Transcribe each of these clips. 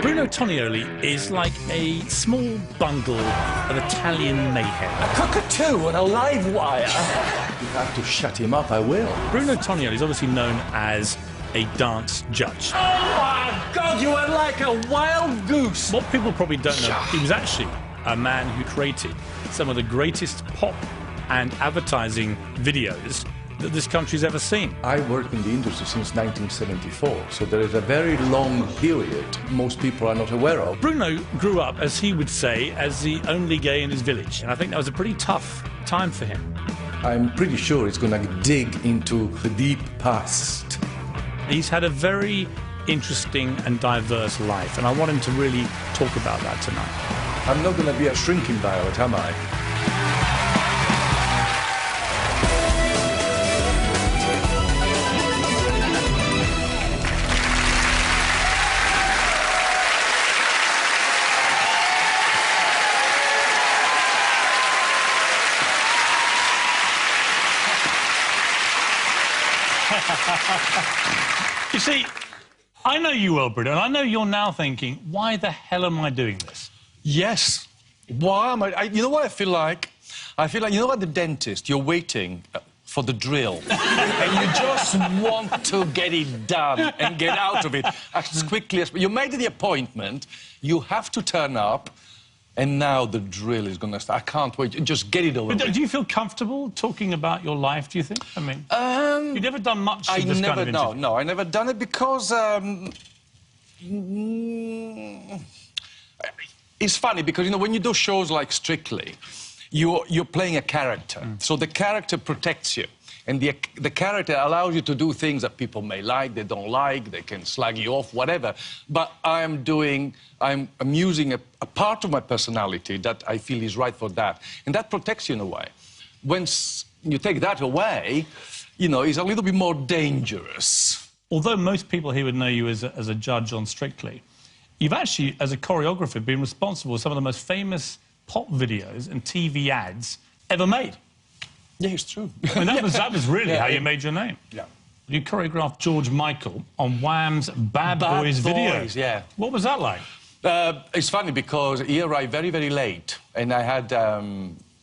Bruno Tonioli is like a small bundle of Italian mayhem. A cockatoo on a live wire. You have to shut him up, I will. Bruno Tonioli is obviously known as a dance judge. Oh my God, you are like a wild goose. What people probably don't know, he was actually a man who created some of the greatest pop and advertising videos that this country's ever seen. I worked in the industry since 1974, so there is a very long period most people are not aware of. Bruno grew up, as he would say, as the only gay in his village, and I think that was a pretty tough time for him. I'm pretty sure it's going to dig into the deep past. He's had a very interesting and diverse life, and I want him to really talk about that tonight. I'm not going to be a shrinking violet, am I? You see, I know you well, Bruno, and I know you're now thinking, why the hell am I doing this? Yes. Why am I... You know what I feel like? I feel like, you know, at the dentist, you're waiting for the drill. And you just want to get it done and get out of it as quickly as... You made the appointment, you have to turn up, and now the drill is going to start. I can't wait. Just get it over with. Do you feel comfortable talking about your life, do you think? I mean, you've never done much of this kind of interview. No, I never done it because... it's funny because, you know, when you do shows like Strictly, you're playing a character. So the character protects you. And the character allows you to do things that people may like, they don't like, they can slag you off, whatever. But I'm using a part of my personality that I feel is right for that. And that protects you in a way. When you take that away, you know, it's a little bit more dangerous. Although most people here would know you as a judge on Strictly, you've actually, as a choreographer, been responsible for some of the most famous pop videos and TV ads ever made. Yeah, it's true. I mean, that was really how you made your name. Yeah. You choreographed George Michael on Wham's Bad Boys video. Yeah. What was that like? It's funny because he arrived very, very late, and I had...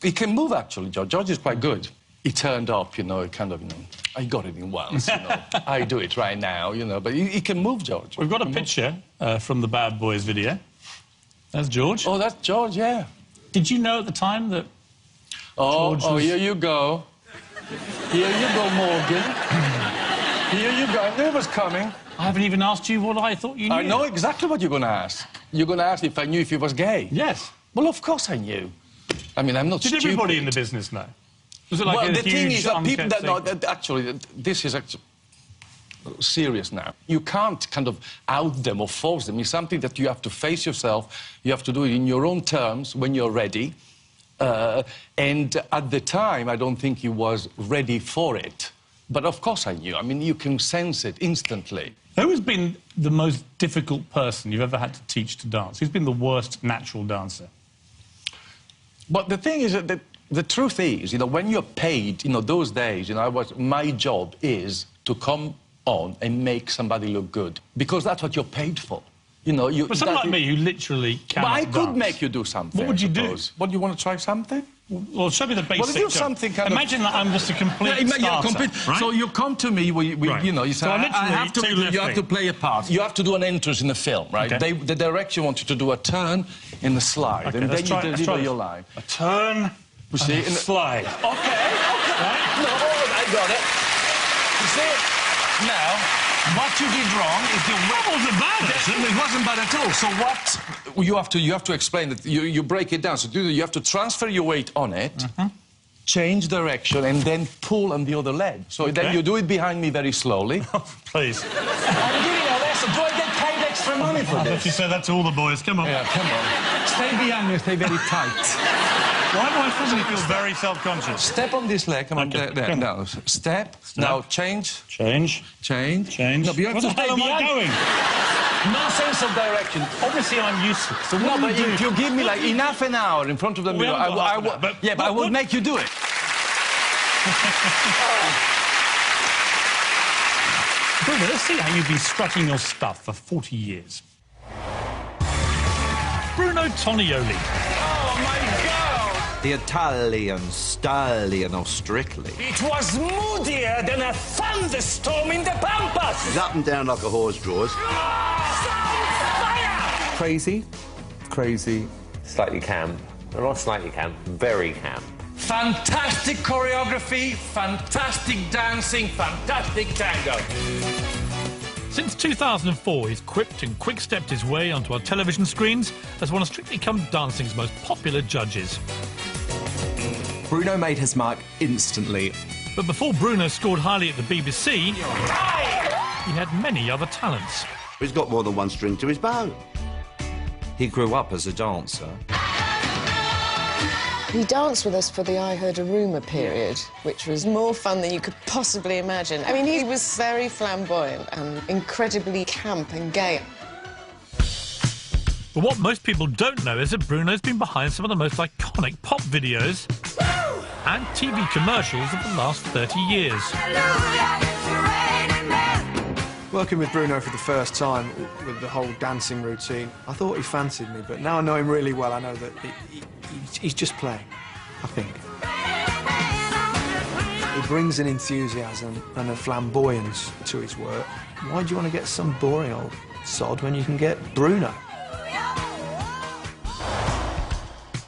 he can move, actually, George. George is quite good. He turned up, you know, kind of, you know, I got it in once, you know. I do it right now, you know, but he can move, George. We've got a picture from the Bad Boys video. That's George. Oh, that's George, yeah. Did you know at the time that Oh, here you go. Here you go, Morgan. Here you go. I knew it was coming. I haven't even asked you what I thought you knew. I know exactly what you're going to ask. You're going to ask if I knew if he was gay. Yes. Well, of course I knew. I mean, I'm not stupid. Did everybody in the business know? Was it like well, a the thing huge is that people that know... secret? Actually, this is actually serious now. You can't kind of out them or force them. It's something that you have to face yourself. You have to do it in your own terms when you're ready. And at the time, I don't think he was ready for it. But of course I knew. I mean, you can sense it instantly. Who has been the most difficult person you've ever had to teach to dance? Who's been the worst natural dancer? But the thing is that the truth is, you know, when you're paid, you know, those days, you know, my job is to come on and make somebody look good. Because that's what you're paid for. You know, But someone like me who literally cannot But I could dance. make you do something. What would you do? What, do you want to try something? Well, show me the basic. Well, do something kind Imagine that I'm just a complete starter, right? So you come to me, Right. you know, you say, So I have to, you have to play a part. You have to do an entrance in the film, right? Okay. The director wants you to do a turn and a slide, Okay, and then you deliver this. your line. A turn, You see, and a slide. Okay, right? No, I got it. You see, now... What you did wrong is That wasn't bad, actually. It wasn't bad at all. So what you have to explain that you break it down. So you have to transfer your weight on it, change direction, and then pull on the other leg. So then you do it behind me very slowly. Please. I'm giving a lesson. Do I get paid extra money for I this? thought you said that to all the boys. Come on. Yeah, come on. Stay behind me. Stay very tight. Why do I suddenly feel very self-conscious? Step on this leg. Come on. Okay, There. come on. Now, step. Now, change. Change. Change. Change. No, but you have Where to the hell stay am I behind. going? No sense of direction. Obviously, I'm useless. So No, what but do you if do? you give me like enough an hour in front of the We mirror, haven't got half an hour, but I will make you do it. Bruno, let's see how you've been strutting your stuff for 40 years. Bruno Tonioli. Oh, my God! The Italian stallion of Strictly. It was moodier than a thunderstorm in the Pampas! He's up and down like a horse draws. Fire! Crazy, crazy. Slightly camp. Well, not slightly camp, very camp. Fantastic choreography, fantastic dancing, fantastic tango. Since 2004, he's quipped and quick-stepped his way onto our television screens as one of Strictly Come Dancing's most popular judges. Bruno made his mark instantly. But before Bruno scored highly at the BBC, he had many other talents. He's got more than one string to his bow. He grew up as a dancer. He danced with us for the I Heard a Rumour period, which was more fun than you could possibly imagine. I mean, he was very flamboyant and incredibly camp and gay. But what most people don't know is that Bruno's been behind some of the most iconic pop videos and TV commercials of the last 30 years. Working with Bruno for the first time with the whole dancing routine, I thought he fancied me, but now I know him really well. I know that he's just playing, I think. He brings an enthusiasm and a flamboyance to his work. Why do you want to get some boring old sod when you can get Bruno?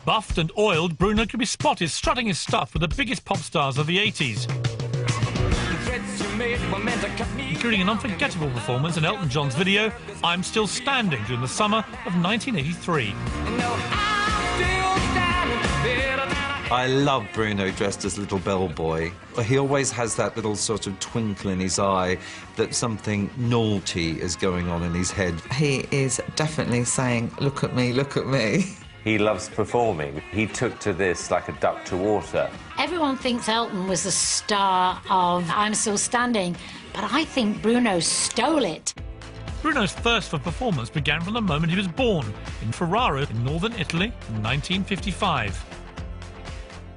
Buffed and oiled, Bruno could be spotted strutting his stuff with the biggest pop stars of the 80s. Including an unforgettable performance in Elton John's video, I'm Still Standing, during the summer of 1983. I love Bruno dressed as little bellboy. He always has that little sort of twinkle in his eye that something naughty is going on in his head. He is definitely saying, look at me, look at me. He loves performing. He took to this like a duck to water. Everyone thinks Elton was the star of I'm Still Standing, but I think Bruno stole it. Bruno's thirst for performance began from the moment he was born in Ferrara in northern Italy in 1955.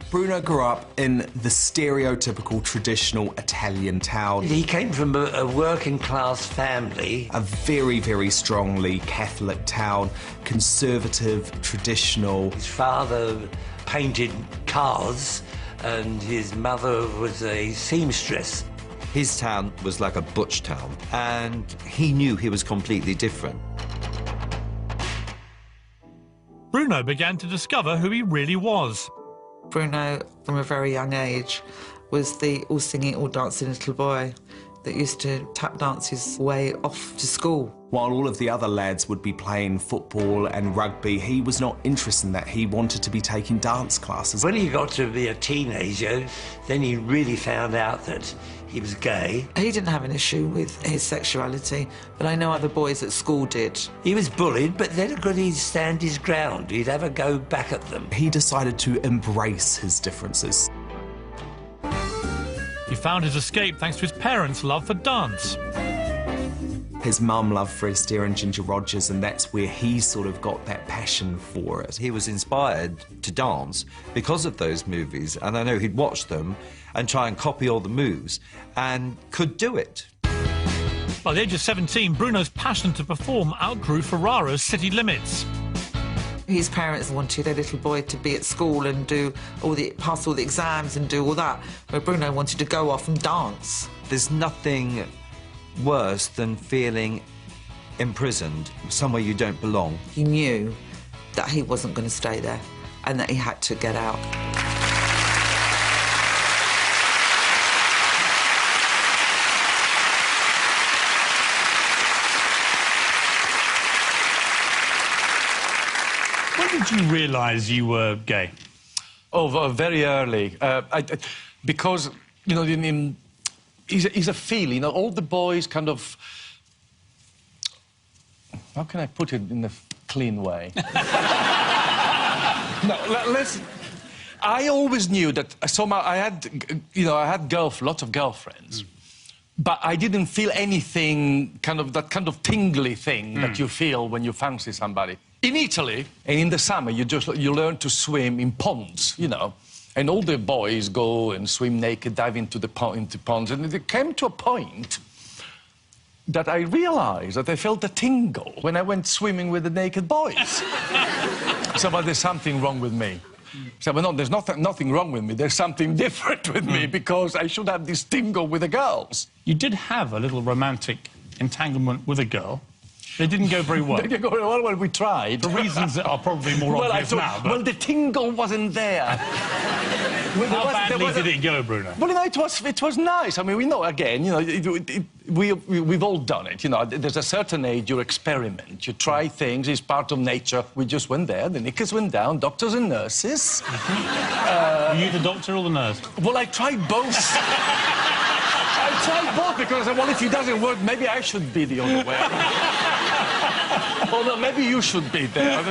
Bruno grew up in the stereotypical traditional Italian town. He came from a working-class family. A very, very strongly Catholic town, conservative, traditional. His father painted cars and his mother was a seamstress. His town was like a butch town, and he knew he was completely different. Bruno began to discover who he really was. Bruno, from a very young age, was the all-singing, all-dancing little boy that used to tap dance his way off to school. While all of the other lads would be playing football and rugby, he was not interested in that. He wanted to be taking dance classes. When he got to be a teenager, then he really found out that he was gay. He didn't have an issue with his sexuality, but I know other boys at school did. He was bullied, but then he'd stand his ground. He'd have a go back at them. He decided to embrace his differences. He found his escape thanks to his parents' love for dance. His mum loved Fred Astaire and Ginger Rogers, and that's where he sort of got that passion for it. He was inspired to dance because of those movies, and I know he'd watch them and try and copy all the moves, and could do it. By the age of 17, Bruno's passion to perform outgrew Ferraro's city limits. His parents wanted their little boy to be at school and pass all the exams and do all that, where Bruno wanted to go off and dance. There's nothing worse than feeling imprisoned, somewhere you don't belong. He knew that he wasn't going to stay there and that he had to get out. When did you realise you were gay? Oh, very early. Because, you know, he's a feel, you know, all the boys kind of... How can I put it in a clean way? No, I always knew that somehow I had, you know, I had lots of girlfriends, but I didn't feel anything, that kind of tingly thing that you feel when you fancy somebody. In Italy, and in the summer, you learn to swim in ponds, you know, and all the boys go and swim naked, dive into ponds, and it came to a point that I realized that I felt a tingle when I went swimming with the naked boys. So, but there's something wrong with me. So, but no, there's nothing wrong with me. There's something different with me because I should have this tingle with the girls. You did have a little romantic entanglement with a girl. They didn't go very well. They didn't go very well when we tried. For reasons that are probably more obvious now. But... Well, the tingle wasn't there. How badly did it go, Bruno? Well, you know, it was nice. I mean, we know, again, you know, we've all done it. You know, there's a certain age you experiment. You try things. It's part of nature. We just went there. The knickers went down. Doctors and nurses. Were you the doctor or the nurse? Well, I tried both. I tried both because I said, well, if it doesn't work, maybe I should be the only way. Well, no, maybe you should be there.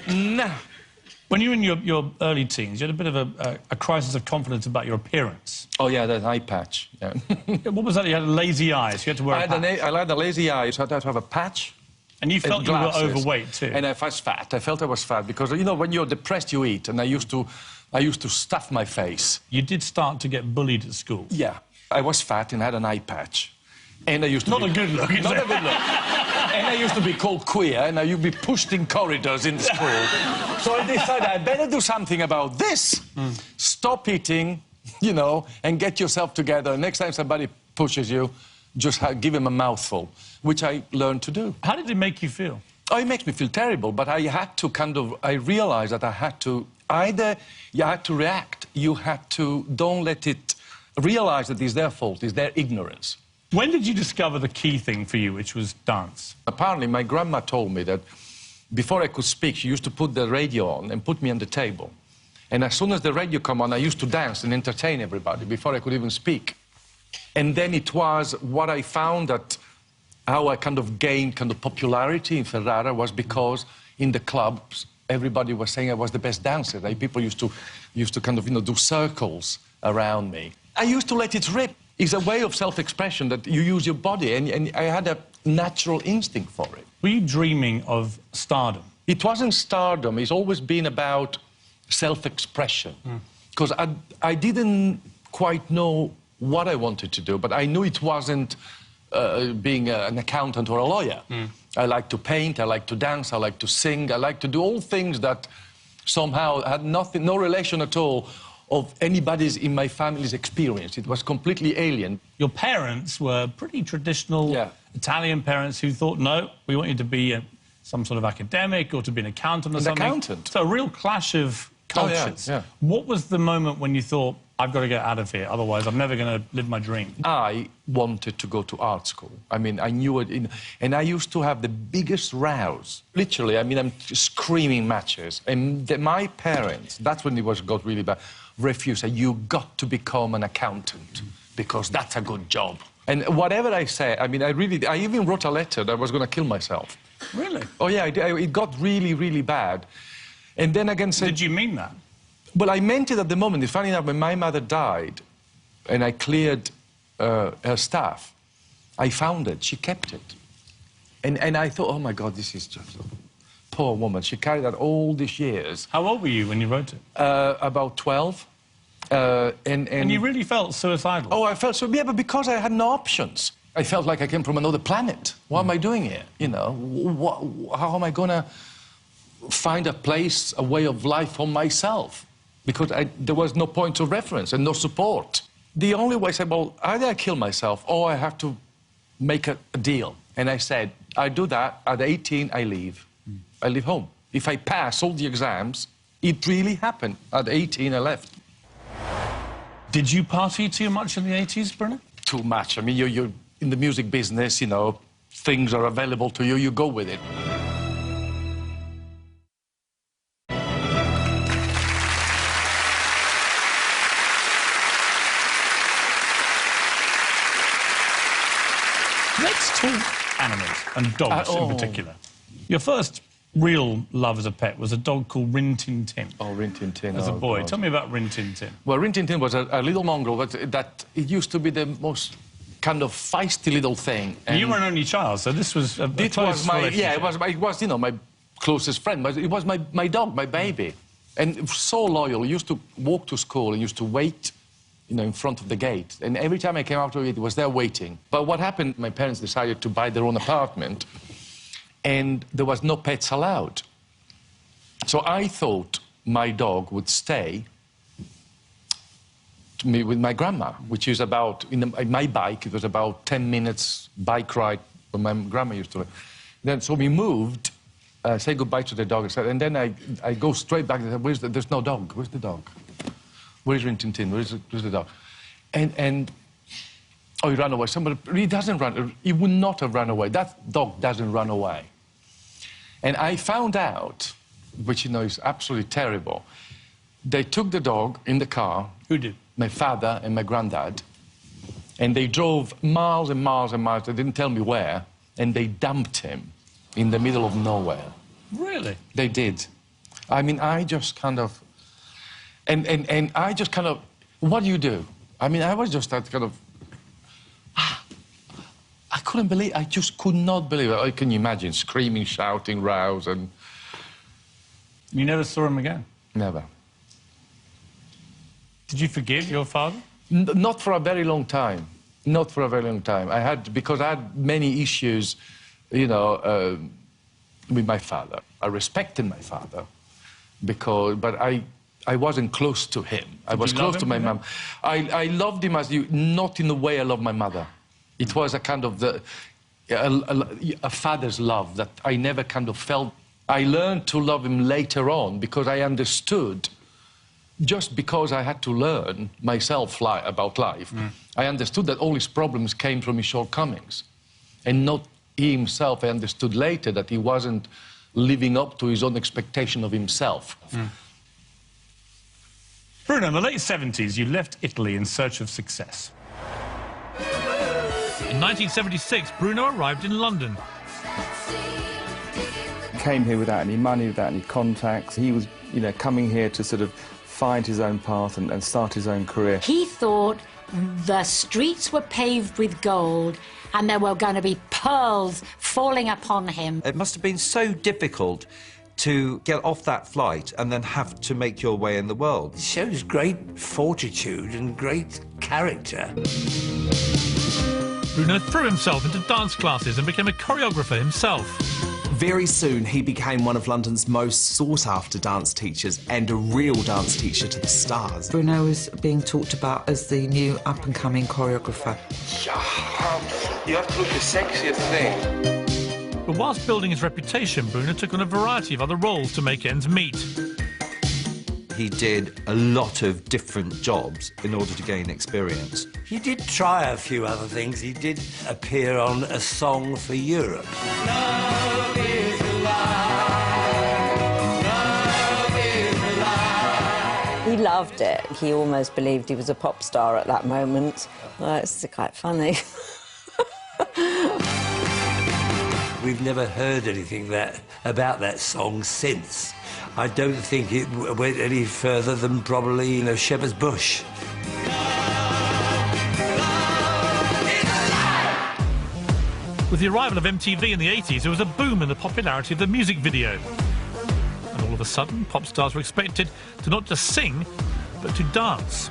Nah. When you were in your early teens, you had a bit of a crisis of confidence about your appearance. Oh, yeah, that eye patch, yeah. What was that? You had lazy eyes, you had to wear a patch. I had the lazy eyes, so I had to have a patch. And you felt you were overweight, too? And I was fat. I felt I was fat because, you know, when you're depressed, you eat. And I used to stuff my face. You did start to get bullied at school? Yeah. I was fat and had an eye patch. And I used to Not a good look, is Not it? a good look. And I used to be called queer, and I used to be pushed in corridors in school. So I decided I better do something about this. Stop eating, you know, and get yourself together. Next time somebody pushes you, just give him a mouthful, which I learned to do. How did it make you feel? Oh, it makes me feel terrible, but I had to I realized that I had to, either you had to react, you had to, don't let it, realize that it's their fault, it's their ignorance. When did you discover the key thing for you, which was dance? Apparently, my grandma told me that before I could speak, she used to put the radio on and put me on the table. And as soon as the radio came on, I used to dance and entertain everybody before I could even speak. And then it was what I found that how I kind of gained kind of popularity in Ferrara was because in the clubs, everybody was saying I was the best dancer. Like, people used to kind of, you know, do circles around me. I used to let it rip. It's a way of self-expression that you use your body, and I had a natural instinct for it. Were you dreaming of stardom? It wasn't stardom. It's always been about self-expression. Because I didn't quite know what I wanted to do, but I knew it wasn't being an accountant or a lawyer. I like to paint, I like to dance, I like to sing, I like to do all things that somehow had no relation at all of anybody's in my family's experience. It was completely alien. Your parents were pretty traditional Italian parents who thought, no, we want you to be some sort of academic or to be an accountant or something. Accountant. So a real clash of cultures. Oh, yeah. What was the moment when you thought, I've got to get out of here, otherwise I'm never going to live my dream? I wanted to go to art school. I mean, I knew it, and I used to have the biggest rows. Literally, I mean, I'm screaming matches. And my parents, that's when it got really bad, refused. You got to become an accountant because that's a good job. And whatever I said, I mean, I even wrote a letter that I was going to kill myself. Really? Oh, yeah, it got really, really bad. And then again said... Did you mean that? Well, I meant it at the moment. It's funny enough, when my mother died and I cleared her stuff, I found it. She kept it. And I thought, oh, my God, this is just a poor woman. She carried that all these years. How old were you when you wrote it? About 12. And you really felt suicidal? Oh, I felt so... Yeah, but because I had no options. I felt like I came from another planet. What am I doing here? You know, how am I going to find a place, a way of life for myself? Because there was no point of reference and no support. The only way I said, well, either I kill myself or I have to make a deal. And I said, I do that. At 18, I leave. I leave home. If I pass all the exams, it really happened. At 18, I left. Did you party too much in the 80s, Bruno? Too much. I mean, you're in the music business, you know, things are available to you, you go with it. Let's talk animals and dogs in particular. Your first real love as a pet was a dog called Rin Tin Tin. Oh, Rin Tin Tin. As a boy. God. Tell me about Rin Tin Tin. Well, Rin Tin Tin was a little mongrel, but it used to be the most kind of feisty little thing. And you were an only child, so this was a close relationship. Yeah, it was, you know, my closest friend. But it was my dog, my baby. And so loyal. He used to walk to school and used to wait you know, in front of the gate. And every time I came out of it, it was there waiting. But what happened, my parents decided to buy their own apartment, and there was no pets allowed. So I thought my dog would stay with my grandma, which is about, in my bike, it was about 10 minutes bike ride where my grandma used to live. Then, so we moved, say goodbye to the dog, and then I go straight back and said, there's no dog, where's the dog? Where's Rin Tin Tin, where's the dog? And oh, he ran away. Somebody, he doesn't run, he would not have run away. That dog doesn't run away. And I found out, which, you know, is absolutely terrible, they took the dog in the car. Who did? My father and my granddad, and they drove miles and miles and miles, they didn't tell me where, and they dumped him in the middle of nowhere. Really? They did. I mean, I just kind of... And I just kind of... What do? I mean, I was just that kind of... I couldn't believe... I just could not believe it. Can you imagine? Screaming, shouting, rows, and... You never saw him again? Never. Did you forgive your father? Not for a very long time. Not for a very long time. Because I had many issues, you know, with my father. I respected my father, but I wasn't close to him. I was close to my mum. I loved him not in the way I love my mother. It was a kind of a father's love that I never kind of felt. I learned to love him later on because I understood. Just because I had to learn myself about life, I understood that all his problems came from his shortcomings. And not he himself, I understood later that he wasn't living up to his own expectation of himself. Bruno, in the late 70s, you left Italy in search of success. In 1976, Bruno arrived in London. Came here without any money, without any contacts. He was, you know, coming here to sort of find his own path and start his own career. He thought the streets were paved with gold and there were going to be pearls falling upon him. It must have been so difficult to get off that flight and then have to make your way in the world. It shows great fortitude and great character. Bruno threw himself into dance classes and became a choreographer himself. Very soon, he became one of London's most sought-after dance teachers and a real dance teacher to the stars. Bruno was being talked about as the new up-and-coming choreographer. You have to look the sexiest thing. But whilst building his reputation, Bruno took on a variety of other roles to make ends meet. He did a lot of different jobs in order to gain experience. He did try a few other things. He did appear on A Song for Europe. Love is alive. Love is alive. He loved it. He almost believed he was a pop star at that moment. It's quite funny. We've never heard anything about that song since. I don't think it went any further than probably, you know, Shepherd's Bush. With the arrival of MTV in the 80s, there was a boom in the popularity of the music video. And all of a sudden, pop stars were expected to not just sing, but to dance.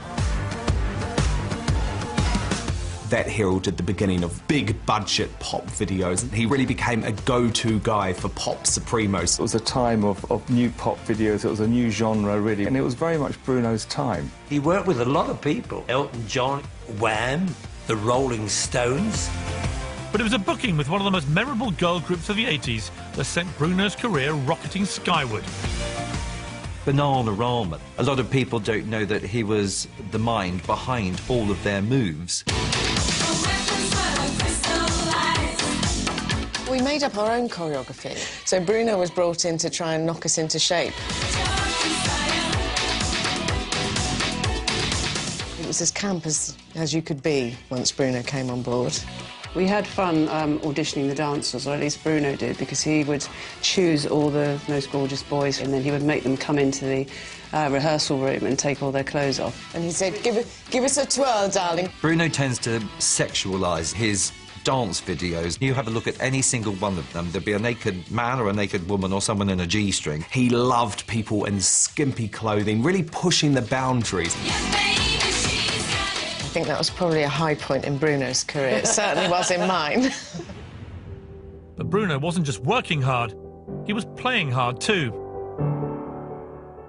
That heralded the beginning of big-budget pop videos. He really became a go-to guy for pop supremos. It was a time of new pop videos. It was a new genre, really, and it was very much Bruno's time. He worked with a lot of people. Elton John, Wham, the Rolling Stones. But it was a booking with one of the most memorable girl groups of the 80s that sent Bruno's career rocketing skyward. Bananarama. A lot of people don't know that he was the mind behind all of their moves. We made up our own choreography, so Bruno was brought in to try and knock us into shape. It was as camp as you could be once Bruno came on board. We had fun auditioning the dancers, or at least Bruno did, because he would choose all the most gorgeous boys and then he would make them come into the rehearsal room and take all their clothes off. And he said, give us a twirl, darling. Bruno tends to sexualise his dance videos. You have a look at any single one of them, there'd be a naked man or a naked woman or someone in a G-string. He loved people in skimpy clothing, really pushing the boundaries. think that was probably a high point in Bruno's career. It certainly was in mine. But Bruno wasn't just working hard, he was playing hard too.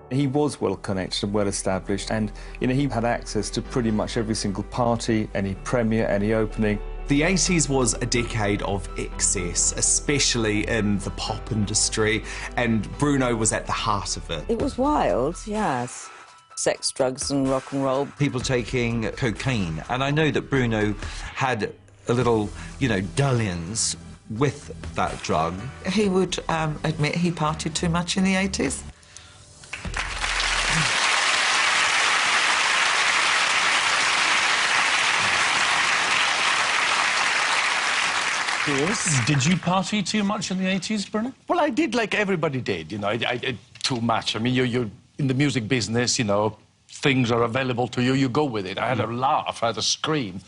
He was well connected and well established, and he had access to pretty much every single party, any premiere, any opening. The 80s was a decade of excess, especially in the pop industry, and Bruno was at the heart of it. It was wild, yes. Sex, drugs and rock and roll. People taking cocaine, and I know that Bruno had a little, dalliance with that drug. He would admit he partied too much in the 80s. Piers, did you party too much in the 80s, Bruno? Well, I did like everybody did, I did too much. I mean, you're in the music business, things are available to you, you go with it. I had a laugh, I had a scream.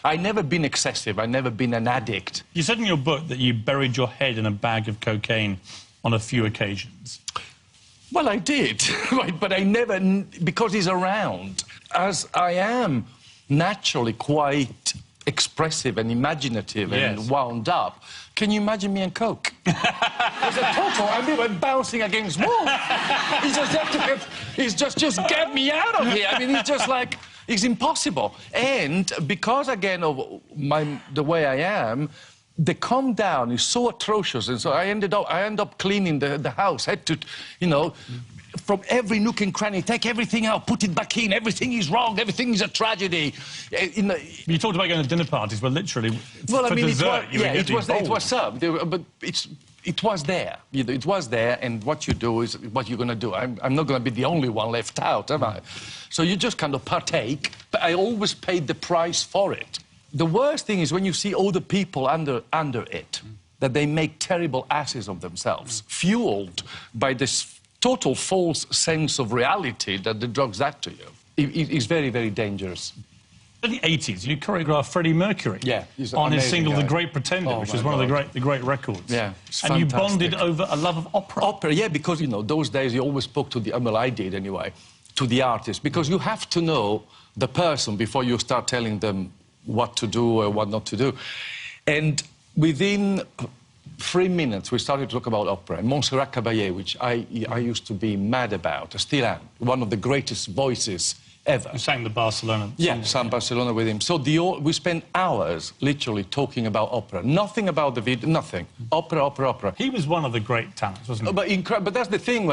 I've never been excessive, I've never been an addict. You said in your book that you buried your head in a bag of cocaine on a few occasions. Well, I did, right, but I never, because he's around. As I am naturally quite expressive and imaginative and wound up, can you imagine me and Coke? It's a total, I'm bouncing against walls. He's just get me out of here. I mean, he's just like, it's impossible. And because, again, of the way I am, the calm down is so atrocious, and so I end up cleaning the house. Had to, from every nook and cranny, take everything out, put it back in. Everything is wrong. Everything is a tragedy. You talked about going to dinner parties, but literally, well, for dessert, it was served, but it was there. It was there, and what you do is what you're going to do. I'm not going to be the only one left out, am I? So you just kind of partake, but I always paid the price for it. The worst thing is when you see all the people under it, that they make terrible asses of themselves, fueled by this total false sense of reality that the drugs add to you. It's very, very dangerous. In the 80s, you choreographed Freddie Mercury on his single The Great Pretender, which was one of the great records. Yeah, and you bonded over a love of opera. Opera, yeah, because, those days you always spoke to well, I did anyway, to the artist, because you have to know the person before you start telling them what to do or what not to do. And within 3 minutes, we started to talk about opera. And Montserrat Caballé, which I used to be mad about, I still am, one of the greatest voices ever. You sang the Barcelona song. Yeah, sang Barcelona with him. So we spent hours, literally, talking about opera. Nothing about the video, nothing. Opera, opera, opera. He was one of the great talents, wasn't he? But that's the thing,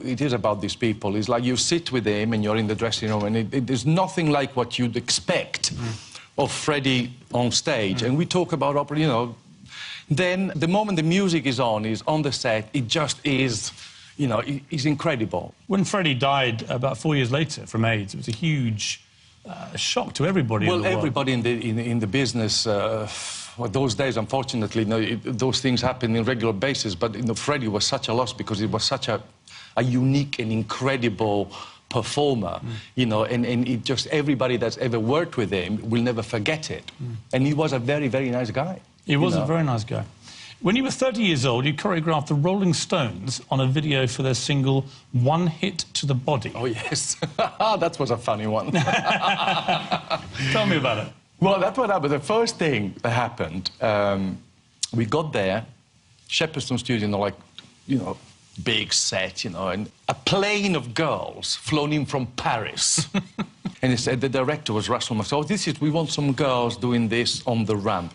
it is about these people, is like you sit with him and you're in the dressing room, and there's nothing like what you'd expect of Freddie on stage. And we talk about opera, Then, the moment the music is on the set, it just is, it's incredible. When Freddie died about 4 years later from AIDS, it was a huge shock to everybody in the world. Well, everybody in the business, those days, unfortunately, those things happen on a regular basis, but, Freddie was such a loss because he was such a unique and incredible performer, and it just, everybody that's ever worked with him will never forget it. And he was a very, very nice guy. He was a very nice guy. When you were 30 years old, you choreographed the Rolling Stones on a video for their single One Hit to the Body. Oh, yes. That was a funny one. Tell me about it. Well, that's what happened. The first thing that happened, we got there, Shepperton Studio, big set, and a plane of girls flown in from Paris. And he said, the director was Russell Marceau, we want some girls doing this on the ramp.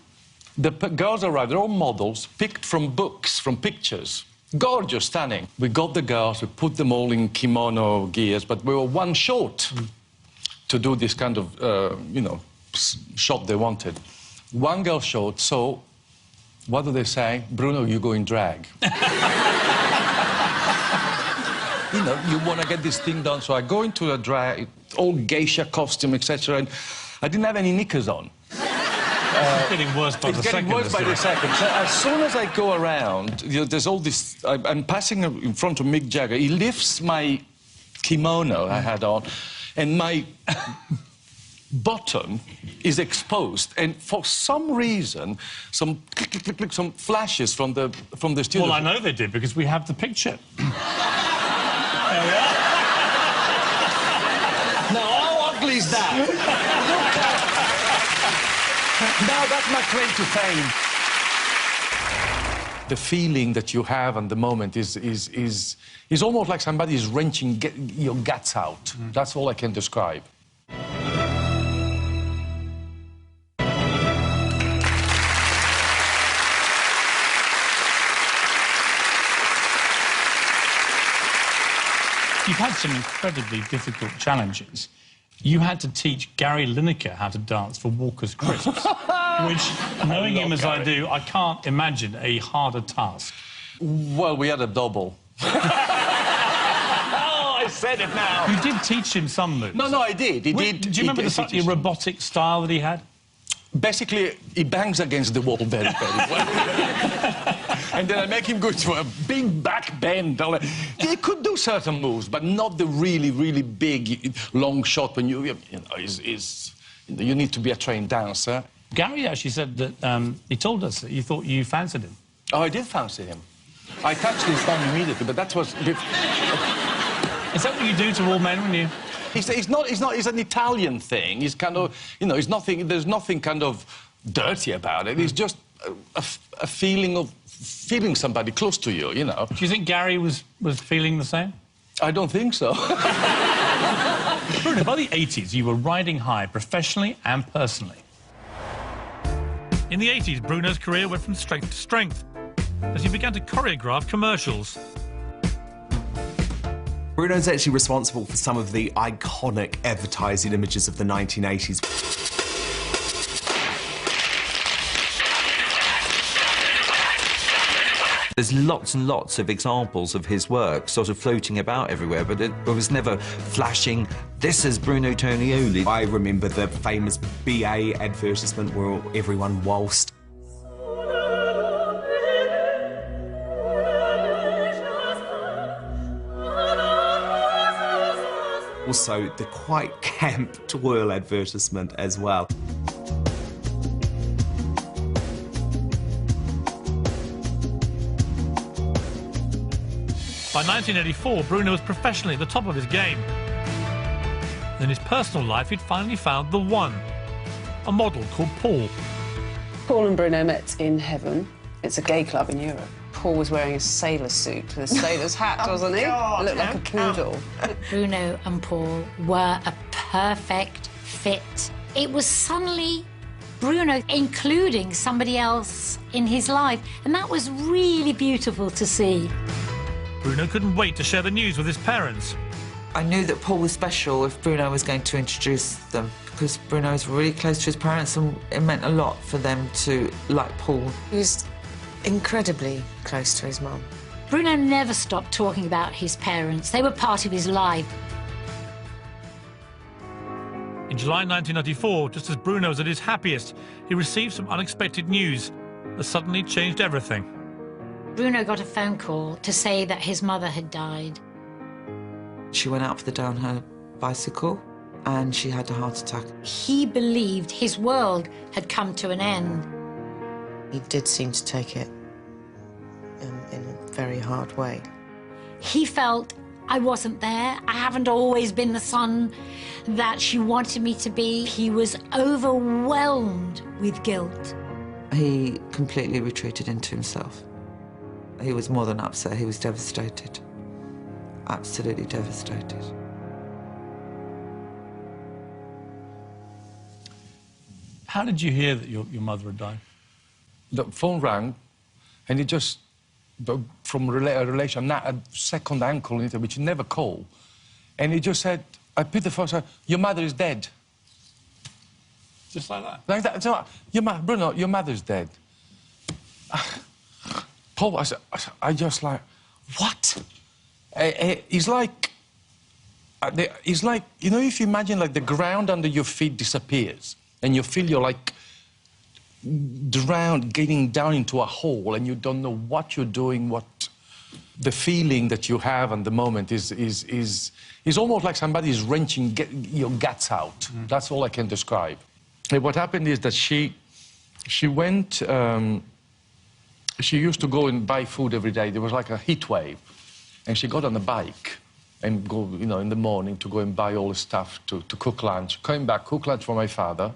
The girls arrived, they're all models, picked from books, from pictures. Gorgeous, stunning. We got the girls, we put them all in kimono gears, but we were one short to do this kind of, shot they wanted. One girl short, so what do they say? Bruno, you go in drag. You want to get this thing done, so I go into a drag, all geisha costume, etc., and I didn't have any knickers on. It's getting worse by the second. It's getting worse by the second. So as soon as I go around, there's all this... I'm passing in front of Mick Jagger. He lifts my kimono I had on, and my bottom is exposed. And for some reason, some click, click, click, click, some flashes from the studio. Well, I know they did, because we have the picture. There we are. Now, how ugly is that? Now that's my claim to fame. The feeling that you have at the moment is almost like somebody is wrenching your guts out. That's all I can describe. You've had some incredibly difficult challenges. You had to teach Gary Lineker how to dance for Walker's Crisps, which, knowing him as Gary. I do, I can't imagine a harder task. Well, we had a double. Oh, I said it now. You did teach him some moves. No, I did. Do you remember the slightly robotic style that he had? Basically, he bangs against the wall very, very well. And then I make him go to a big back bend. He could do certain moves, but not the really, really big, long shot when you need to be a trained dancer. Gary actually said that he told us that you thought you fancied him. Oh, I did fancy him. I touched his thumb immediately, but that was... Is that what you do to all men when you... It's an Italian thing. It's kind of, you know, there's nothing kind of dirty about it. It's just a feeling of feeling somebody close to you, you know. Do you think Gary was feeling the same? I don't think so. Bruno, by the 80s, you were riding high professionally and personally. In the 80s, Bruno's career went from strength to strength as he began to choreograph commercials. Bruno's actually responsible for some of the iconic advertising images of the 1980s. There's lots and lots of examples of his work sort of floating about everywhere, but it was never flashing, this is Bruno Tonioli. I remember the famous BA advertisement where everyone waltzed. Also, the quite camp twirl advertisement as well. By 1984, Bruno was professionally at the top of his game. In his personal life, he'd finally found the one, a model called Paul. Paul and Bruno met in Heaven. It's a gay club in Europe. Paul was wearing a sailor suit with a sailor's hat, wasn't he? God, Looked like a poodle. Bruno and Paul were a perfect fit. It was suddenly Bruno including somebody else in his life, and that was really beautiful to see. Bruno couldn't wait to share the news with his parents. I knew that Paul was special if Bruno was going to introduce them, because Bruno was really close to his parents and it meant a lot for them to like Paul. He was incredibly close to his mum. Bruno never stopped talking about his parents. They were part of his life. In July 1994, just as Bruno was at his happiest, he received some unexpected news that suddenly changed everything. Bruno got a phone call to say that his mother had died. She went out for the day on her bicycle and she had a heart attack. He believed his world had come to an end. He did seem to take it in a very hard way. He felt, I wasn't there, I haven't always been the son that she wanted me to be. He was overwhelmed with guilt. He completely retreated into himself. He was more than upset, he was devastated. Absolutely devastated. How did you hear that your mother had died? The phone rang, and it just, from a relation, a second uncle in Italy, which you never call, and he just said, I picked the phone and said, your mother is dead. Just like that? Like that. So, Bruno, your mother's dead. Paul, I just like, what? It's like, you know, if you imagine like the ground under your feet disappears and you feel you're like getting down into a hole and you don't know what you're doing, the feeling that you have at the moment is almost like somebody is wrenching your guts out. That's all I can describe. And what happened is that she went, she used to go and buy food every day. There was like a heat wave. And she got on a bike and go, you know, in the morning to go and buy all the stuff to cook lunch. Came back, cook lunch for my father.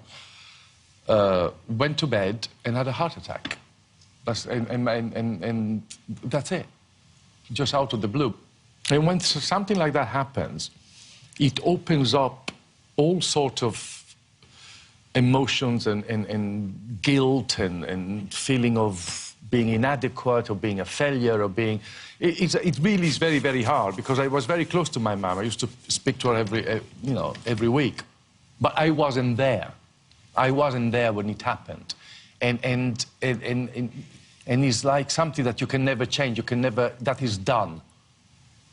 went to bed and had a heart attack. And that's it, just out of the blue. And when something like that happens, it opens up all sorts of emotions and guilt and feeling of being inadequate or being a failure or being... It really is very, very hard because I was very close to my mum. I used to speak to her every week. But I wasn't there. I wasn't there when it happened. And it's like something that you can never change. You can never... That is done.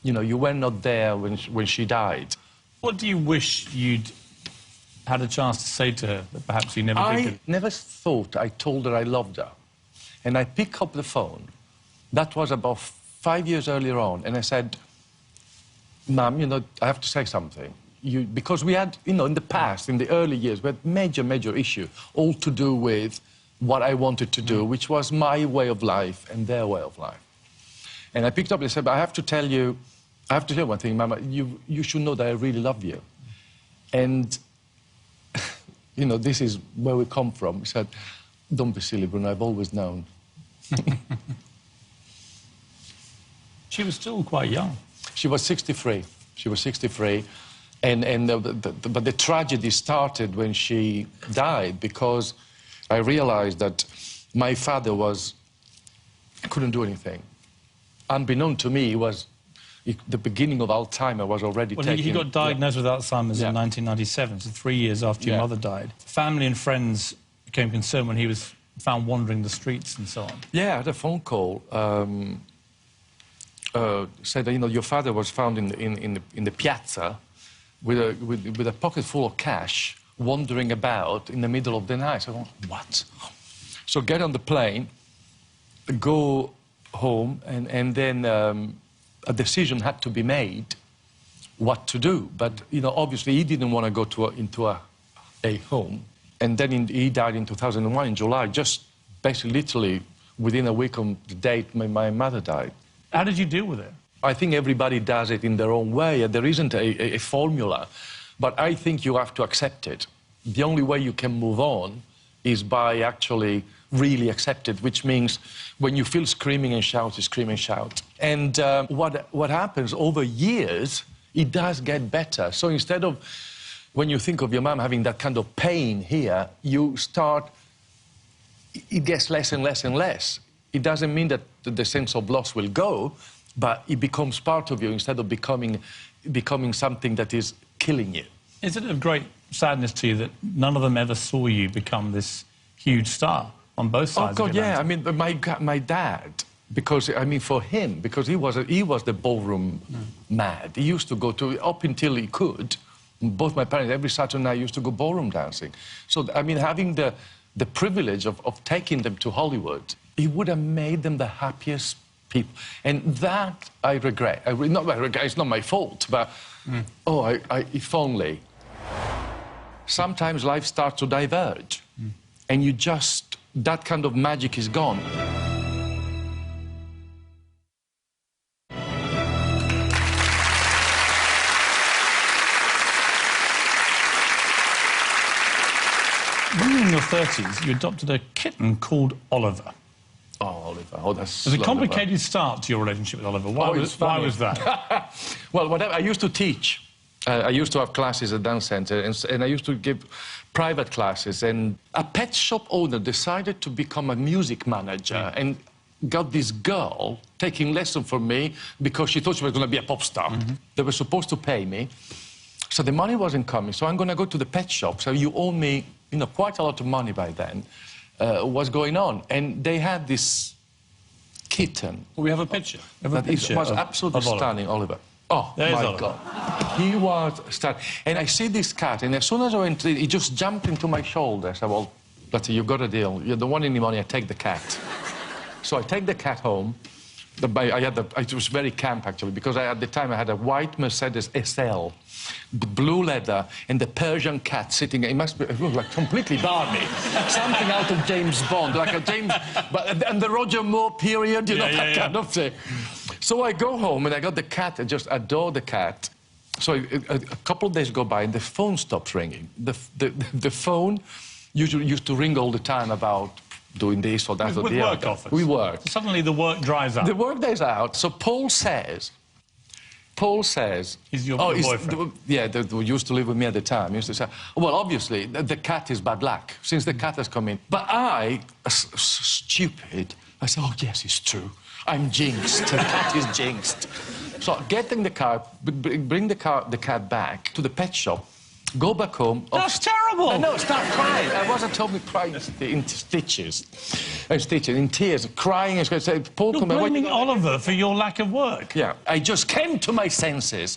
You know, you were not there when she died. What do you wish you'd had a chance to say to her that perhaps you never did? I never thought I told her I loved her. And I pick up the phone. That was about 5 years earlier on. And I said, Mum, you know, I have to say something. Because we had, you know, in the past, in the early years, we had major issue, all to do with what I wanted to do, which was my way of life and their way of life. And I picked up and I said, I have to tell you one thing, Mama, you should know that I really love you. And, you know, this is where we come from. He said, don't be silly, Bruno, I've always known. She was still quite young. She was 63. She was 63. But the tragedy started when she died because I realized that my father couldn't do anything. Unbeknown to me, it was the beginning of Alzheimer's was already taken. He got diagnosed with Alzheimer's in 1997, so 3 years after your mother died. Family and friends became concerned when he was found wandering the streets and so on. Yeah, I had a phone call. Said that, you know, your father was found in the piazza with a pocket full of cash, wandering about in the middle of the night. So I went, what? So get on the plane, go home, and then a decision had to be made what to do. But, you know, obviously he didn't want to go into a home. And then he died in 2001 in July, just basically literally within a week of the date my mother died. How did you deal with it? I think everybody does it in their own way. There isn't a formula, but I think you have to accept it. The only way you can move on is by actually really accept it, which means when you feel screaming and shout, you scream and shout. And what happens over years, it does get better. So instead of, when you think of your mum having that kind of pain here, you start, it gets less and less and less. It doesn't mean that the sense of loss will go, but it becomes part of you instead of becoming something that is killing you. Is it of great sadness to you that none of them ever saw you become this huge star on both sides? Oh, God, yeah. I mean, my dad, because, I mean, for him, because he was the ballroom mad. He used to go to, up until he could, both my parents, every Saturday night used to go ballroom dancing. So, I mean, having the privilege of taking them to Hollywood, it would have made them the happiest people. And that I regret. Not I regret, it's not my fault, but, if only. Sometimes life starts to diverge, and you just, that kind of magic is gone. When you were in your 30s, you adopted a kitten called Oliver. Oh, Oliver. Oh, that's... It was a complicated start to your relationship with Oliver. Why was that? Well, whatever. I used to teach. I used to have classes at Dance Centre, and I used to give private classes. And a pet shop owner decided to become a music manager and got this girl taking lessons from me because she thought she was going to be a pop star. They were supposed to pay me. So the money wasn't coming, so I'm going to go to the pet shop. So you owe me, you know, quite a lot of money by then. What's going on? And they had this kitten. We have a picture. It was absolutely stunning, Oliver. Oh, my God. He was stunning. And I see this cat, and as soon as I went, he just jumped into my shoulder. I said, well, Platty, you've got a deal. You don't want any money, I take the cat. So I take the cat home. It was very camp, actually, because at the time I had a white Mercedes SL, the blue leather, and the Persian cat sitting. It looked like completely Barbie. Something out of James Bond, like a James... and the Roger Moore period, you know, that kind of thing. So I go home, and I got the cat. I just adore the cat. So a couple of days go by, and the phone stops ringing. The phone used to ring all the time about doing this or that or with the work other. offers. We worked. Suddenly the work dries up. The work dries out. So Paul says... He's your boyfriend. Who used to live with me at the time. He used to say, well, obviously, the cat is bad luck, since the cat has come in. But I, stupid, I said, oh, yes, it's true. I'm jinxed. The cat is jinxed. So get in the car, bring the cat back to the pet shop, go back home... That's terrible! No, start crying. I wasn't told me crying in stitches, in tears, crying. And said, Paul, you're blaming Oliver for your lack of work. Yeah, I just came to my senses.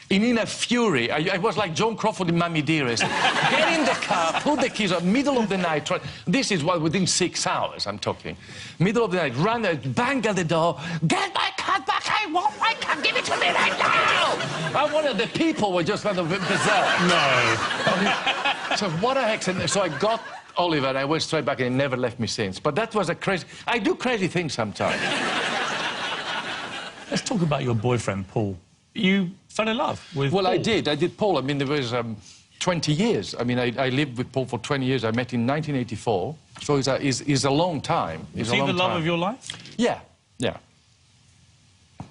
In a fury, I was like John Crawford in Mammy Dearest. Get in the car, put the keys on, middle of the night. This is within 6 hours, I'm talking. Middle of the night, run, bang at the door. Get my cat back! I want my cat! Give it to me right now! I wanted the people were just kind of bizarre. No. So what a heck? So I got Oliver and I went straight back and he never left me since. But that was a crazy... I do crazy things sometimes. Let's talk about your boyfriend, Paul. You fell in love with Paul. I did Paul. I mean, there was 20 years. I mean, I lived with Paul for 20 years. I met in 1984. So it's a long time. Is he the love of your life? Yeah, yeah. Do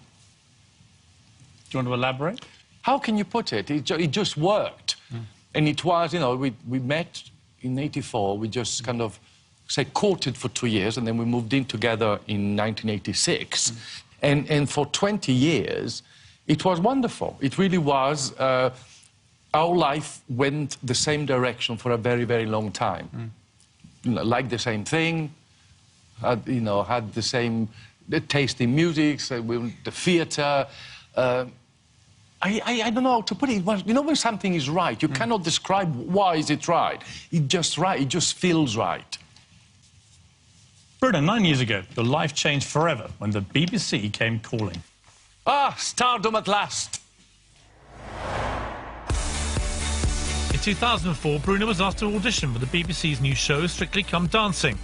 you want to elaborate? How can you put it? It just worked. And it was, you know, we met in 84. We just kind of, say, courted for 2 years, and then we moved in together in 1986. And for 20 years... it was wonderful. It really was. Our life went the same direction for a very, very long time. You know, liked the same thing, had the same taste in music, the theatre. I don't know how to put it. You know when something is right, you cannot describe why is it right. It's just right. It just feels right. Bruno, 9 years ago, your life changed forever when the BBC came calling. Ah, stardom at last! In 2004, Bruno was asked to audition for the BBC's new show, Strictly Come Dancing.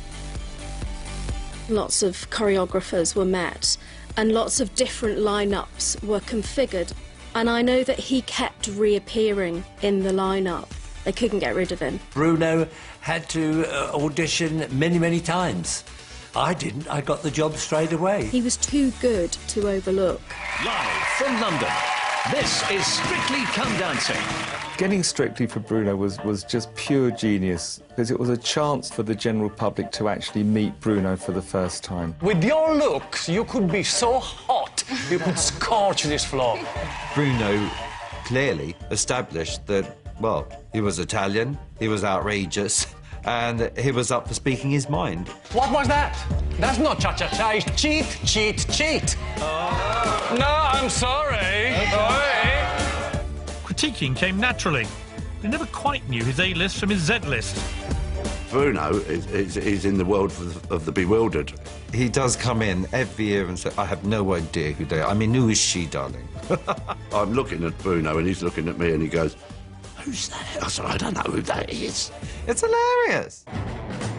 Lots of choreographers were met and lots of different lineups were configured. And I know that he kept reappearing in the lineup. They couldn't get rid of him. Bruno had to audition many, many times. I didn't. I got the job straight away. He was too good to overlook. Live from London, this is Strictly Come Dancing. Getting Strictly for Bruno was just pure genius, because it was a chance for the general public to actually meet Bruno for the first time. With your looks, you could be so hot, you could scorch this floor. Bruno clearly established that, well, he was Italian, he was outrageous, and he was up for speaking his mind. What was that? That's not cha-cha-cha, it's cheat, cheat, cheat. Oh. No, I'm sorry. Sorry. Critiquing came naturally. They never quite knew his A-list from his Z-list. Bruno is in the world of the bewildered. He does come in every year and say, I have no idea who they are. I mean, who is she, darling? I'm looking at Bruno and he's looking at me and he goes, who's that? I said, I don't know who that is. It's hilarious.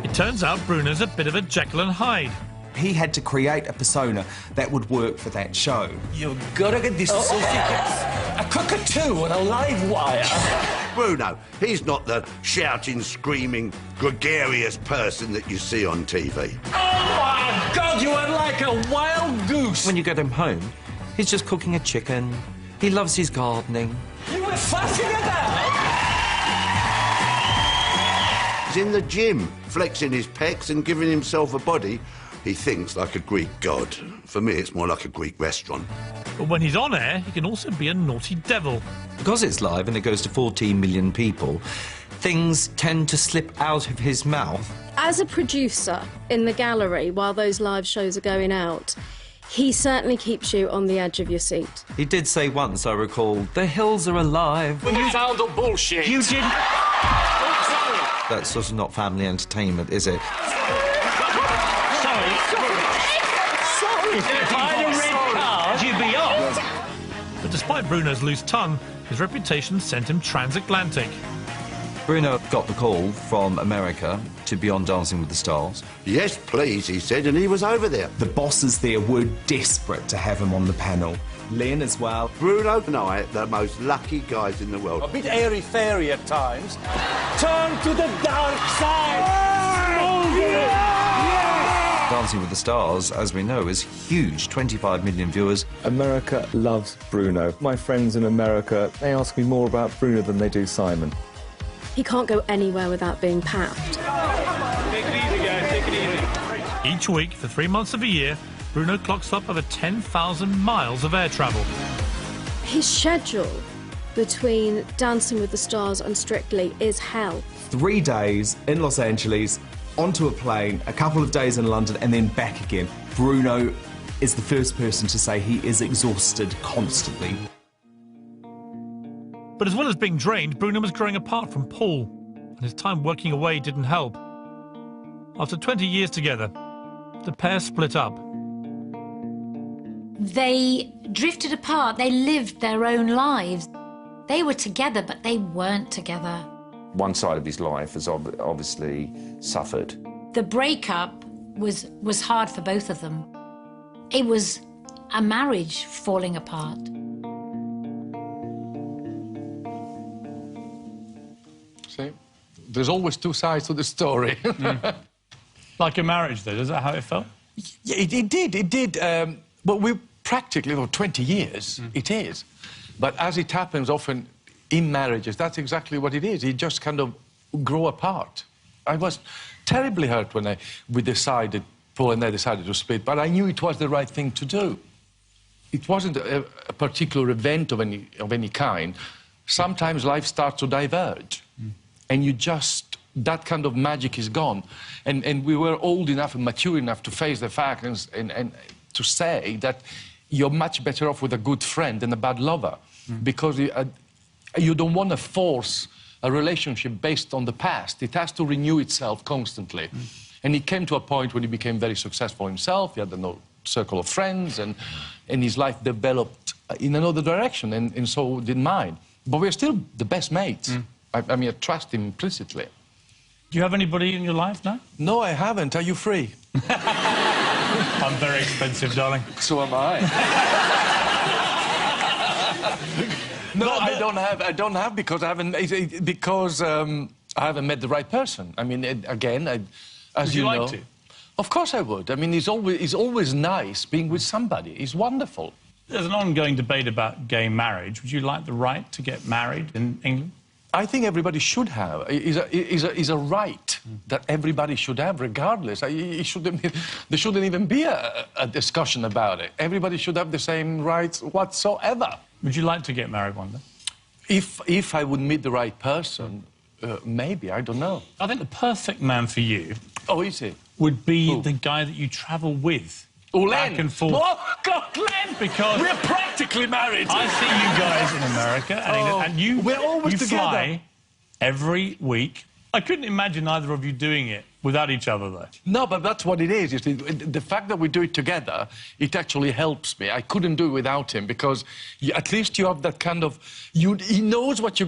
It turns out Bruno's a bit of a Jekyll and Hyde. He had to create a persona that would work for that show. You've got to get this a cockatoo on a live wire. Bruno, he's not the shouting, screaming, gregarious person that you see on TV. Oh, my God, you are like a wild goose. When you get him home, he's just cooking a chicken. He loves his gardening. You were fussing it out. He's in the gym, flexing his pecs and giving himself a body he thinks like a Greek god. For me, it's more like a Greek restaurant. But when he's on air, he can also be a naughty devil. Because it's live and it goes to 14 million people, things tend to slip out of his mouth. As a producer in the gallery while those live shows are going out, he certainly keeps you on the edge of your seat. He did say once, I recall, the hills are alive. Well, you sound of bullshit. You didn't... That's sort of not family entertainment, is it? If I had a red card, you'd be off. But despite Bruno's loose tongue, his reputation sent him transatlantic. Bruno got the call from America to be on Dancing with the Stars. Yes, please, he said, and he was over there. The bosses there were desperate to have him on the panel. Len as well. Bruno and I, the most lucky guys in the world. A bit airy-fairy at times. Turn to the dark side! Yes! Dancing with the Stars, as we know, is huge, 25 million viewers. America loves Bruno. My friends in America, they ask me more about Bruno than they do Simon. He can't go anywhere without being papped. Take it easy, guys, take it easy. Each week, for 3 months of the year, Bruno clocks up over 10,000 miles of air travel. His schedule between Dancing with the Stars and Strictly is hell. 3 days in Los Angeles, onto a plane, a couple of days in London, and then back again. Bruno is the first person to say he is exhausted constantly. But as well as being drained, Bruno was growing apart from Paul, and his time working away didn't help. After 20 years together, the pair split up. They drifted apart. They lived their own lives. They were together, but they weren't together. One side of his life has obviously suffered. The breakup was hard for both of them. It was a marriage falling apart. See, there's always two sides to the story. Like a marriage, though, is that how it felt? Yeah, it did. But we practically, for 20 years, it is. But as it happens often in marriages, that's exactly what it is. It just kind of grow apart. I was terribly hurt when Paul and I decided to split, but I knew it was the right thing to do. It wasn't a particular event of any kind. Sometimes life starts to diverge, and that kind of magic is gone. And we were old enough and mature enough to face the fact and to say that you're much better off with a good friend than a bad lover, because you don't want to force a relationship based on the past. It has to renew itself constantly. And he came to a point when he became very successful himself. He had a circle of friends, and his life developed in another direction, and so did mine. But we're still the best mates. I mean, I trust him implicitly. Do you have anybody in your life now? No, I haven't. Are you free? I'm very expensive, darling. So am I. No, I don't have because I haven't met the right person. I mean, again, as you know. Would you like to? Of course I would. I mean, it's always nice being with somebody. It's wonderful. There's an ongoing debate about gay marriage. Would you like the right to get married in England? I think everybody should have. Is a right that everybody should have, regardless. There shouldn't even be a discussion about it. Everybody should have the same rights whatsoever. Would you like to get married one day? If I would meet the right person, maybe, I don't know. I think the perfect man for you... Oh, is he? ...would be the guy that you travel with. Oh, back Len. And forth. Oh, God, Len! Because we're practically married. I see you guys in America, and we're always together. Fly every week. I couldn't imagine either of you doing it without each other, though. No, but that's what it is. You see, the fact that we do it together, it actually helps me. I couldn't do it without him, because at least you have that kind of... he knows what you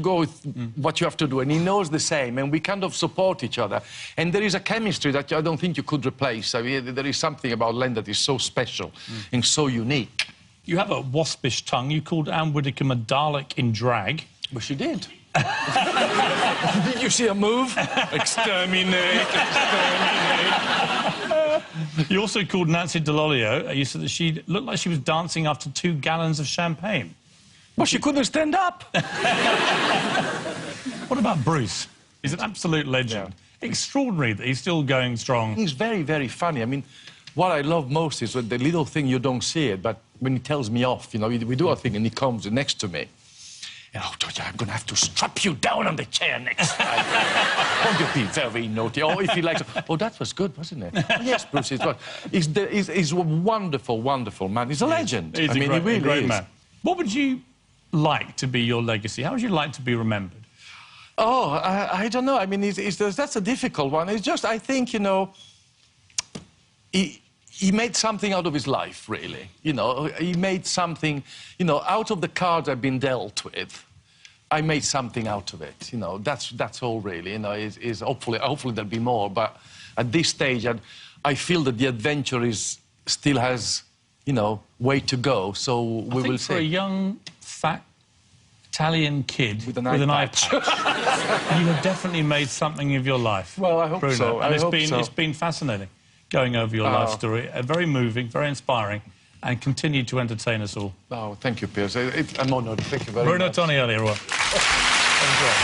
what you have to do, and he knows the same, and we kind of support each other. And there is a chemistry that I don't think you could replace. I mean, there is something about Len that is so special and so unique. You have a waspish tongue. You called Anne Widdecombe a Dalek in drag. Well, she did. Did you see a move? Exterminate, exterminate. You also called Nancy Dell'Olio. You said that she looked like she was dancing after 2 gallons of champagne. Well, she couldn't stand up. What about Bruce? He's an absolute legend. Yeah. Extraordinary that he's still going strong. He's very, very funny. I mean, what I love most is the little thing you don't see it, but when he tells me off, you know, we do a thing and he comes next to me. Oh, I'm going to have to strap you down on the chair next time. Won't you be very naughty? Oh, if he likes... Oh, that was good, wasn't it? Oh, yes, Bruce, it was. He's a wonderful, wonderful man. He's a legend. He's a great man. What would you like to be your legacy? How would you like to be remembered? Oh, I don't know. I mean, that's a difficult one. It's just, I think, you know, he made something out of his life, really. You know, he made something, you know, out of the cards I've been dealt with. I made something out of it, you know. That's all really, you know, is hopefully there'll be more, but at this stage, I feel that the adventure still has, you know, way to go, so we will see. For a young, fat Italian kid with an eye patch, you have definitely made something of your life. Well, I hope Bruno. so. And I it's been fascinating going over your life story. Very moving, very inspiring, and continue to entertain us all. Oh, thank you, Piers. I'm honoured. Thank you very Bruno much. Tonioli, everyone. Enjoy.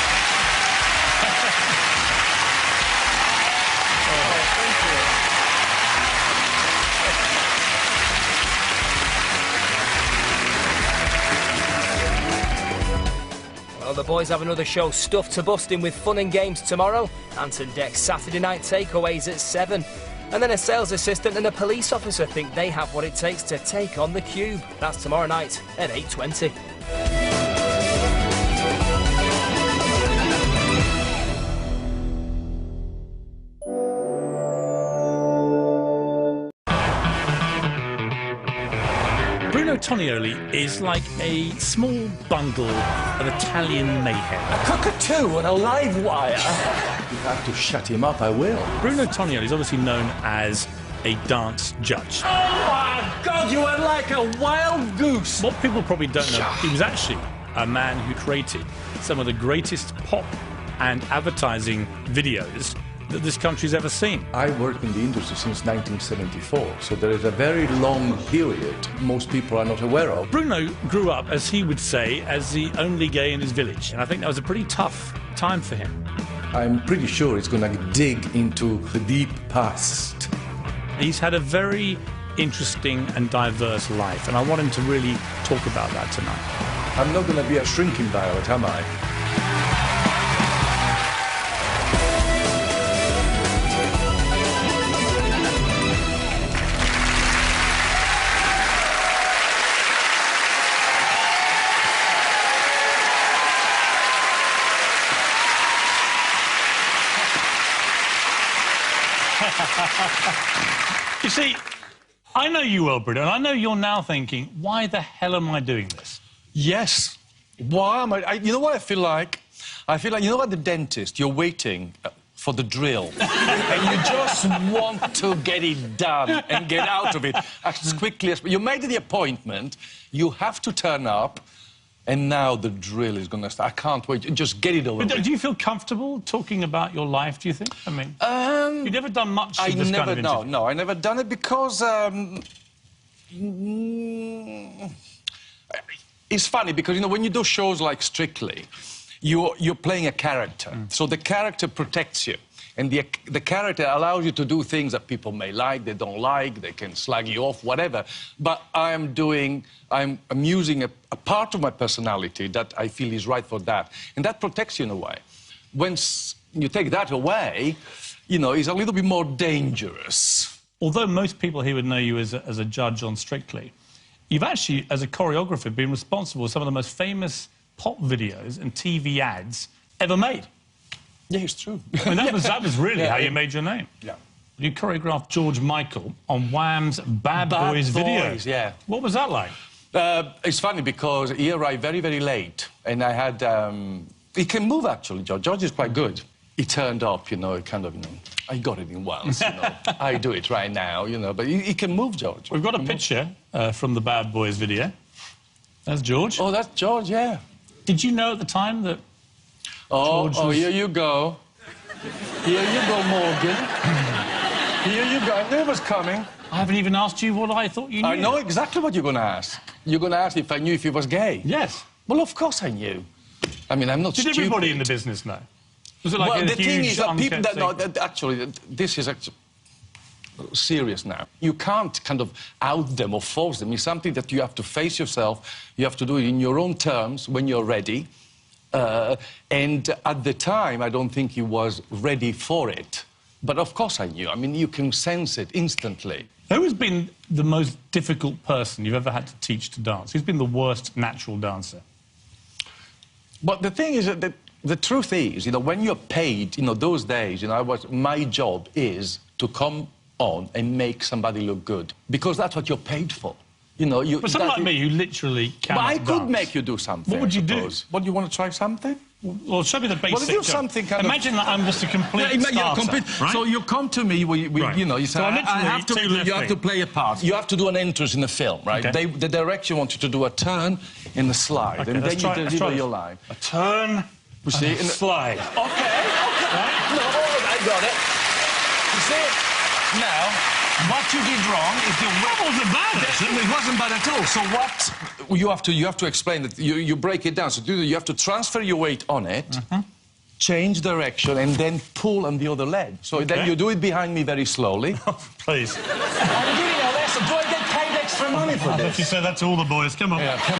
Well, the boys have another show stuffed to busting with fun and games tomorrow. Anton Deck's Saturday night takeaways at 7. And then a sales assistant and a police officer think they have what it takes to take on the Cube. That's tomorrow night at 8:20. Bruno Tonioli is like a small bundle of Italian mayhem. A cockatoo on a live wire. You have to shut him up, I will. Bruno Tonioli is obviously known as a dance judge. Oh my God, you are like a wild goose. What people probably don't know, he was actually a man who created some of the greatest pop and advertising videos that this country's ever seen. I worked in the industry since 1974, so there is a very long period most people are not aware of. Bruno grew up, as he would say, as the only gay in his village, and I think that was a pretty tough time for him. I'm pretty sure it's going to dig into the deep past. He's had a very interesting and diverse life, and I want him to really talk about that tonight. I'm not going to be a shrinking violet, am I? You see, I know you well, Bruno, and I know you're now thinking, why the hell am I doing this? Yes. Why am I? You know what I feel like? I feel like, you know, at the dentist, you're waiting for the drill. And you just want to get it done and get out of it as quickly as... You made the appointment, you have to turn up, and now the drill is going to start. I can't wait. Just get it over with. Do you feel comfortable talking about your life, do you think? I mean, you've never done much of this kind of interview. No, I never done it because... it's funny because, you know, when you do shows like Strictly, you're playing a character. So the character protects you. And the character allows you to do things that people may like, they don't like, they can slag you off, whatever. But I'm using a part of my personality that I feel is right for that. And that protects you in a way. When you take that away, you know, it's a little bit more dangerous. Although most people here would know you as a judge on Strictly, you've actually, as a choreographer, been responsible for some of the most famous pop videos and TV ads ever made. Yeah, it's true. I mean, that was really how you made your name. Yeah. You choreographed George Michael on Wham's Bad Boys video. Yeah. What was that like? It's funny because he arrived very, very late, and I had... he can move, actually, George. George is quite good. He turned up, you know, kind of, you know, I got it in once, you know. I do it right now, you know, but he can move, George. We've got a picture from the Bad Boys video. That's George. Oh, that's George, yeah. Did you know at the time that George was... here you go. Here you go, Morgan. Here you go. I knew it was coming. I haven't even asked you what I thought you knew. I know exactly what you're going to ask. You're going to ask if I knew if he was gay. Yes. Well, of course I knew. I mean, I'm not stupid. Did everybody in the business know? Was it like well, a the huge, thing is that people that know... secret? Actually, this is actually serious now. You can't kind of out them or force them. It's something that you have to face yourself. You have to do it in your own terms when you're ready. And at the time, I don't think he was ready for it. But of course I knew. I mean, you can sense it instantly. Who has been the most difficult person you've ever had to teach to dance? Who's been the worst natural dancer? But the thing is that the truth is, you know, when you're paid, you know, those days, you know, my job is to come on and make somebody look good. Because that's what you're paid for. You know, But someone like me who literally cannot But I could dance. make you do something. What would you do? What, you want to try something? Well, show me the basic. Well, do something kind Imagine that I'm just a complete starter, right? So you come to me, Right. you know, you say, So I literally have to, two you have to play a part. You have to do an entrance in the film, right? Okay. The director wants you to do a turn in the slide, Okay, and let's then try- you let's deliver try your this. line. A turn, You see, and a slide. Okay. No, I got it. You see, now, what you did wrong is That wasn't bad, actually. It wasn't bad at all. So what you have to explain that you break it down. So you have to transfer your weight on it, change direction, and then pull on the other leg. So then you do it behind me very slowly. Please. I'm giving you a lesson. Do I get paid extra money for I this? thought you said that to all the boys. Come on. Yeah,